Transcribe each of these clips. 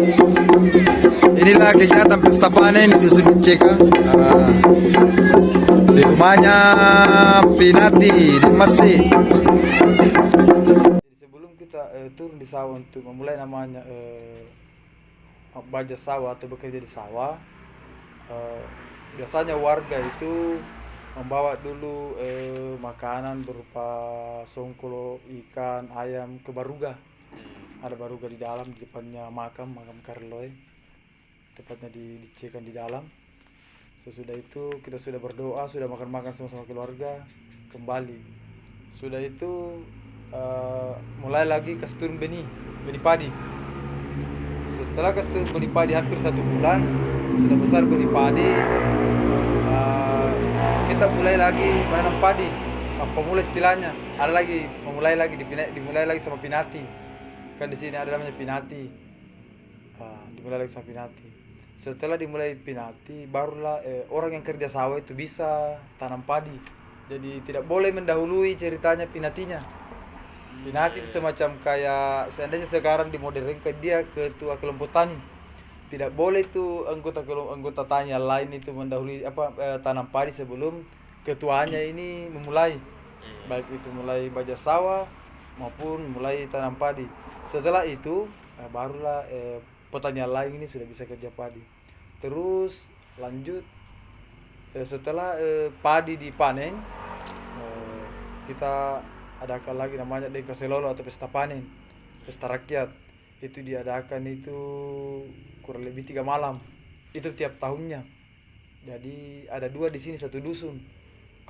Inilah kegiatan pesta panen di Dusun Ceka, di rumahnya Pinati di Masih. Jadi sebelum kita turun di sawah untuk memulai namanya baja sawah atau bekerja di sawah, biasanya warga itu membawa dulu makanan berupa songkolo, ikan, ayam ke Baruga. Ada Baruga di dalam, di depannya makam Karloy, tepatnya dicekan di dalam. Sesudah itu kita sudah berdoa, sudah makan-makan sama-sama keluarga, kembali. Sudah itu mulai lagi kasih turun benih padi. Setelah kasih turun benih padi hampir 1 bulan, sudah besar benih padi, kita mulai lagi menanam padi. Pemulai istilahnya, ada lagi dimulai lagi sama Pinati. Kan di sini ada namanya Pinati. Dimulai lagi sama Pinati. Setelah dimulai Pinati, barulah orang yang kerja sawah itu bisa tanam padi. Jadi tidak boleh mendahului ceritanya Pinatinya. Pinati itu semacam kayak seandainya sekarang dimodernkan, dia ketua kelompok tani. Tidak boleh itu anggota tani yang lain itu mendahului tanam padi sebelum ketuanya ini memulai. Baik itu mulai baja sawah maupun mulai tanam padi. Setelah itu barulah petani lain ini sudah bisa kerja padi. Terus lanjut setelah padi dipanen, kita adakan lagi namanya Deka Selolo atau pesta panen, pesta rakyat. Itu diadakan itu kurang lebih 3 malam. Itu tiap tahunnya. Jadi ada 2 di sini, 1 dusun.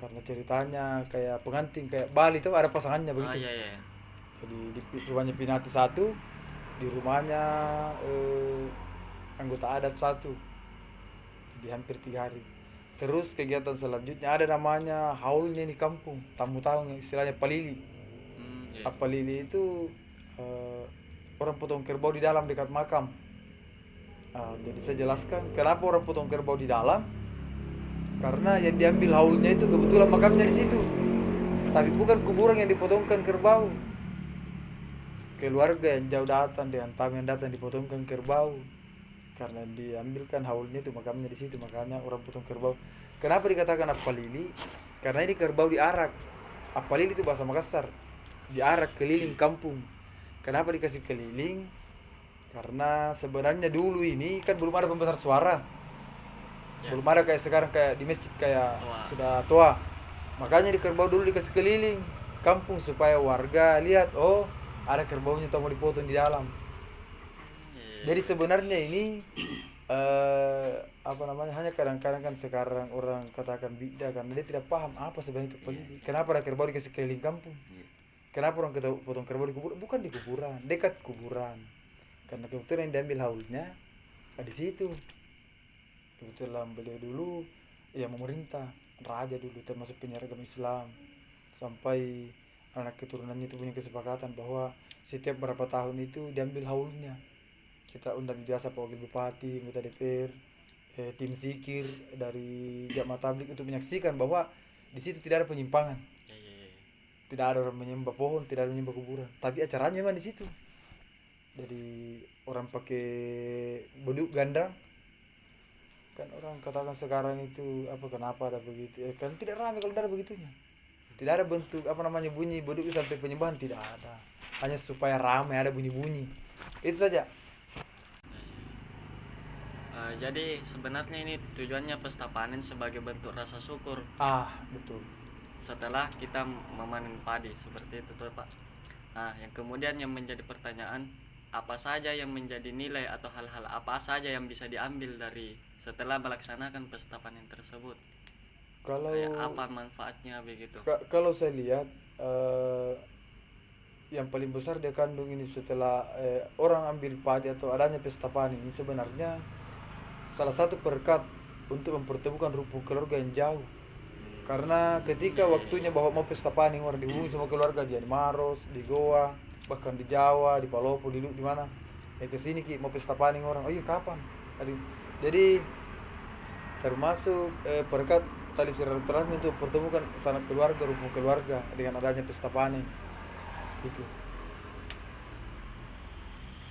Karena ceritanya kayak pengantin, kayak Bali tuh ada pasangannya begitu. Iya. Jadi di rumahnya Pinati 1, di rumahnya anggota adat 1. Jadi hampir 3 hari. Terus kegiatan selanjutnya ada namanya haulnya di kampung, tamu tamu istilahnya palili. Palili itu orang potong kerbau di dalam dekat makam. Jadi saya jelaskan kenapa orang potong kerbau di dalam. Karena yang diambil haulnya itu kebetulan makamnya di situ. Tapi bukan kuburan yang dipotongkan kerbau. Keluarga yang jauh datang dengan tamu yang datang dipotongkan kerbau. Karena diambilkan haulnya itu makamnya di situ, makanya orang potong kerbau. Kenapa dikatakan apalili? Karena ini kerbau diarak. Apalili itu bahasa Makassar. Diarak keliling kampung. Kenapa dikasih keliling? Karena sebenarnya dulu ini kan belum ada pembesar suara. Belum ada kayak sekarang kayak di masjid kayak sudah tua. Makanya di kerbau dulu dikasih keliling kampung supaya warga lihat, oh ada kerbaunya tuh mau dipotong di dalam. Jadi sebenarnya ini hanya kadang-kadang kan sekarang orang katakan bid'ah karena dia tidak paham apa sebenarnya itu palili. Kenapa ada kerbau dikasih keliling kampung? Kenapa orang kita potong kerbau di kuburan? Bukan di kuburan, dekat kuburan. Karena kebetulan yang diambil haulnya di situ. Kebetulan beliau dulu memerintah, raja dulu termasuk penyeragam Islam. Sampai anak keturunannya itu punya kesepakatan bahwa setiap berapa tahun itu diambil haulnya. Kita undang biasa Pak Wakil Bupati, anggota DPR, tim zikir dari jamaah tabligh untuk menyaksikan bahwa di situ tidak ada penyimpangan. Tidak ada orang menyembah pohon, tidak ada menyembah kuburan. Tapi acaranya memang di situ. Jadi orang pakai beduk gandang. Kan orang katakan sekarang itu kenapa ada begitu? Kan tidak ramai kalau tidak ada begitunya. Tidak ada bentuk bunyi beduk sampai penyembahan, tidak ada. Hanya supaya ramai ada bunyi-bunyi. Itu saja. Jadi sebenarnya ini tujuannya pesta panen sebagai bentuk rasa syukur. Betul. Setelah kita memanen padi seperti itu tuh Pak. Yang kemudian yang menjadi pertanyaan, apa saja yang menjadi nilai atau hal-hal apa saja yang bisa diambil dari setelah melaksanakan pesta panen tersebut? Kalau kayak apa manfaatnya begitu? Kalau saya lihat yang paling besar dia kandung ini setelah orang ambil padi atau adanya pesta panen ini sebenarnya salah satu berkat untuk mempertemukan rumpun keluarga yang jauh. Karena ketika waktunya bahwa mau pesta panen orang dihubungi sama keluarga di Maros, di Goa, bahkan di Jawa, di Palopo, di mana. Kesini mau pesta panen orang. Oh iya kapan? Jadi termasuk berkat tali silaturahmi untuk pertemukan sanak keluarga, rumpun keluarga dengan adanya pesta panen. Itu.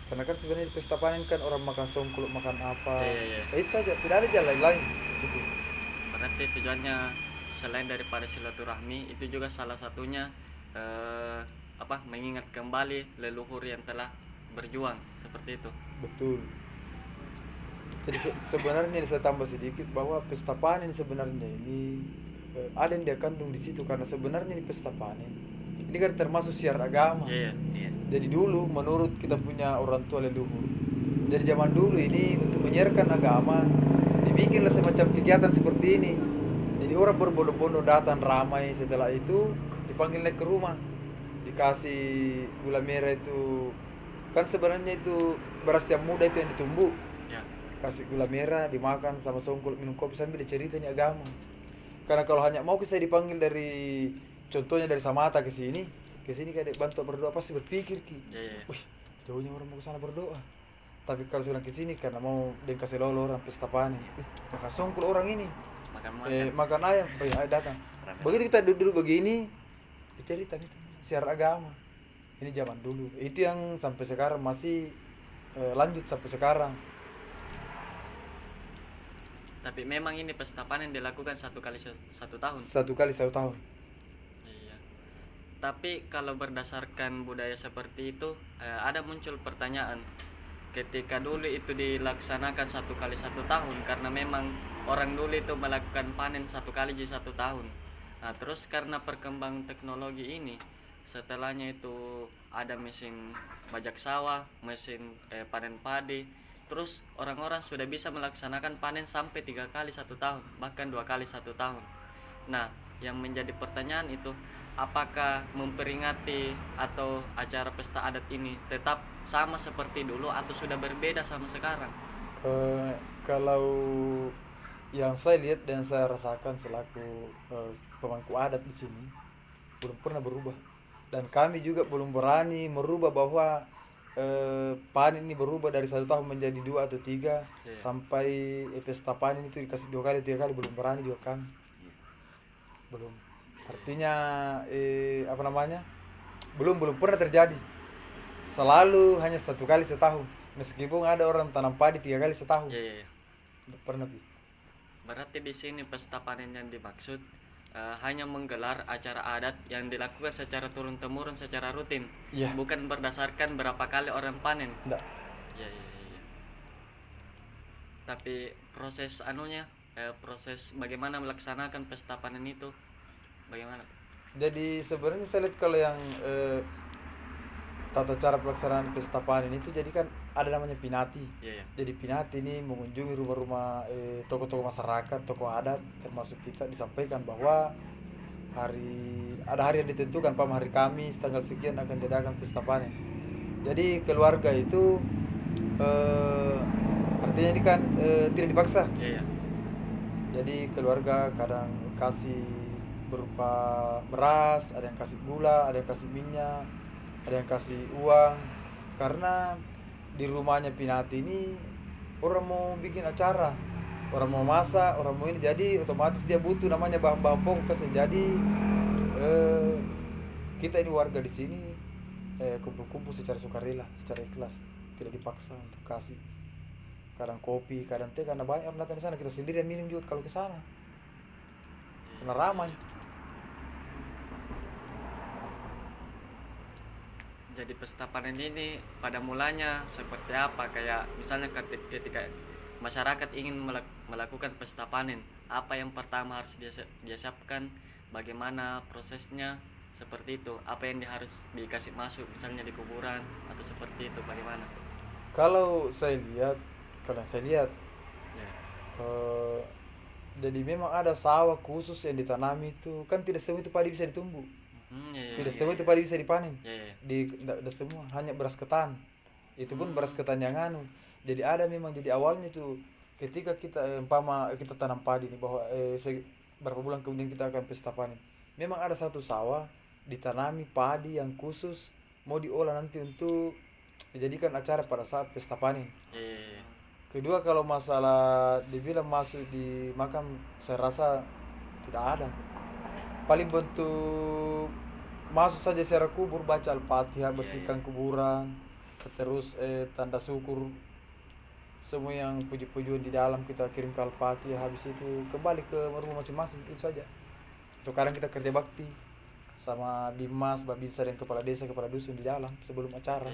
Karena kan sebenarnya di pesta panen kan orang makan songkol, makan apa. Iya, iya. Itu saja, tidak ada jalan lain di situ. Berarti tujuannya selain daripada silaturahmi itu juga salah satunya mengingat kembali leluhur yang telah berjuang seperti itu. Betul. Jadi sebenarnya saya tambah sedikit bahwa pesta panen sebenarnya ini ada yang dia kandung di situ, karena sebenarnya di pesta panen ini kan termasuk siar agama. Iya, iya. Jadi dulu menurut kita punya orang tua leluhur, dari zaman dulu ini untuk menyiarkan agama dibikinlah semacam kegiatan seperti ini. Jadi orang berbondong-bondong datang ramai, setelah itu dipanggil naik ke rumah, dikasih gula merah itu, kan sebenarnya itu beras yang muda itu yang ditumbuk, Ya. kasih gula merah dimakan sama songkol, minum kopi sambil cerita ini agama. Karena kalau hanya mau saya dipanggil dari, contohnya dari Samata ke sini kayak bantu berdoa, pasti berpikir ki, Iya, iya. wih jauhnya orang mau ke sana berdoa. Tapi kalau sudah ke sini karena mau dan kasih lolo orang pesta panen, makan songkol orang ini, Makan-makan. makan ayam, ayo datang. Rame. Begitu kita duduk begini, cerita itu siar agama. Ini zaman dulu, itu yang sampai sekarang masih lanjut sampai sekarang. Tapi memang ini pesta panen dilakukan satu kali satu tahun. 1 kali 1 tahun. Iya. Tapi kalau berdasarkan budaya seperti itu, ada muncul pertanyaan. Ketika dulu itu dilaksanakan 1 kali 1 tahun, karena memang orang dulu itu melakukan panen 1 kali di 1 tahun. Nah, terus karena perkembangan teknologi ini, setelahnya itu ada mesin bajak sawah, mesin panen padi. Terus orang-orang sudah bisa melaksanakan panen sampai 3 kali 1 tahun, bahkan 2 kali 1 tahun. Nah, yang menjadi pertanyaan itu, apakah memperingati atau acara pesta adat ini tetap sama seperti dulu atau sudah berbeda sama sekarang? Kalau yang saya lihat dan saya rasakan selaku pemangku adat di sini, belum pernah berubah, dan kami juga belum berani merubah bahwa panen ini berubah dari 1 tahun menjadi 2 atau 3. Iya. Sampai pesta panen itu dikasih 2 kali 3 kali, belum berani juga kami, belum. Artinya apa namanya, belum pernah terjadi, selalu hanya 1 kali 1 tahun, meskipun ada orang tanam padi 3 kali 1 tahun. Iya, iya, iya. Nggak pernah Pi. Berarti di sini pesta panen yang dimaksud hanya menggelar acara adat yang dilakukan secara turun-temurun, secara rutin, Iya. bukan berdasarkan berapa kali orang panen. Nggak. Iya, iya, iya. Tapi proses proses bagaimana melaksanakan pesta panen itu bagaimana? Jadi sebenarnya saya lihat kalau yang tata cara pelaksanaan pesta panen itu, jadi kan ada namanya pinati. Iya, iya. Jadi pinati ini mengunjungi rumah-rumah tokoh-tokoh masyarakat, tokoh adat termasuk kita, disampaikan bahwa ada hari yang ditentukan, hari Kamis tanggal sekian akan diadakan pesta panen. Jadi keluarga itu artinya ini kan tidak dipaksa. Iya, iya. Jadi keluarga kadang kasih berupa beras, ada yang kasih gula, ada yang kasih minyak, ada yang kasih uang. Karena di rumahnya Pinati ini orang mau bikin acara, orang mau masak, orang mau ini, jadi otomatis dia butuh namanya bahan-bahan pokok kasih. Jadi kita ini warga di sini kumpul-kumpul secara sukarela, secara ikhlas, tidak dipaksa untuk kasih. Kadang kopi, kadang teh, karena banyak orang datang di sana, kita sendiri yang minum juga kalau ke sana, karena ramai. Jadi pesta panen ini pada mulanya seperti apa? Kayak misalnya ketika masyarakat ingin melakukan pesta panen, apa yang pertama harus dia siapkan? Bagaimana prosesnya? Seperti itu. Apa yang harus dikasih masuk misalnya di kuburan atau seperti itu, bagaimana? Kalau saya lihat, Ya. eh, jadi memang ada sawah khusus yang ditanami itu, kan tidak semua itu padi bisa ditumbuh, Ya, ya, tidak ya. semua itu padi bisa dipanen. Ya, ya. Tidak semua, hanya beras ketan. Itu pun beras ketan yang anu. Jadi ada memang, jadi awalnya itu ketika kita umpama kita tanam padi nih, bahwa berapa bulan kemudian kita akan pesta panen. Memang ada satu sawah ditanami padi yang khusus mau diolah nanti untuk dijadikan acara pada saat pesta panen. Ya, ya, ya. Kedua, kalau masalah dibilang masuk di makam, saya rasa tidak ada. Paling bentuk masuk saja secara kubur, baca Al-Fatihah, bersihkan kuburan, terus tanda syukur semua yang puji-pujian di dalam kita kirim ke Al-Fatihah, habis itu kembali ke rumah masing-masing, itu saja. Sekarang kita kerja bakti sama Bimas, Babinsa dan kepala desa, kepala dusun di dalam sebelum acara.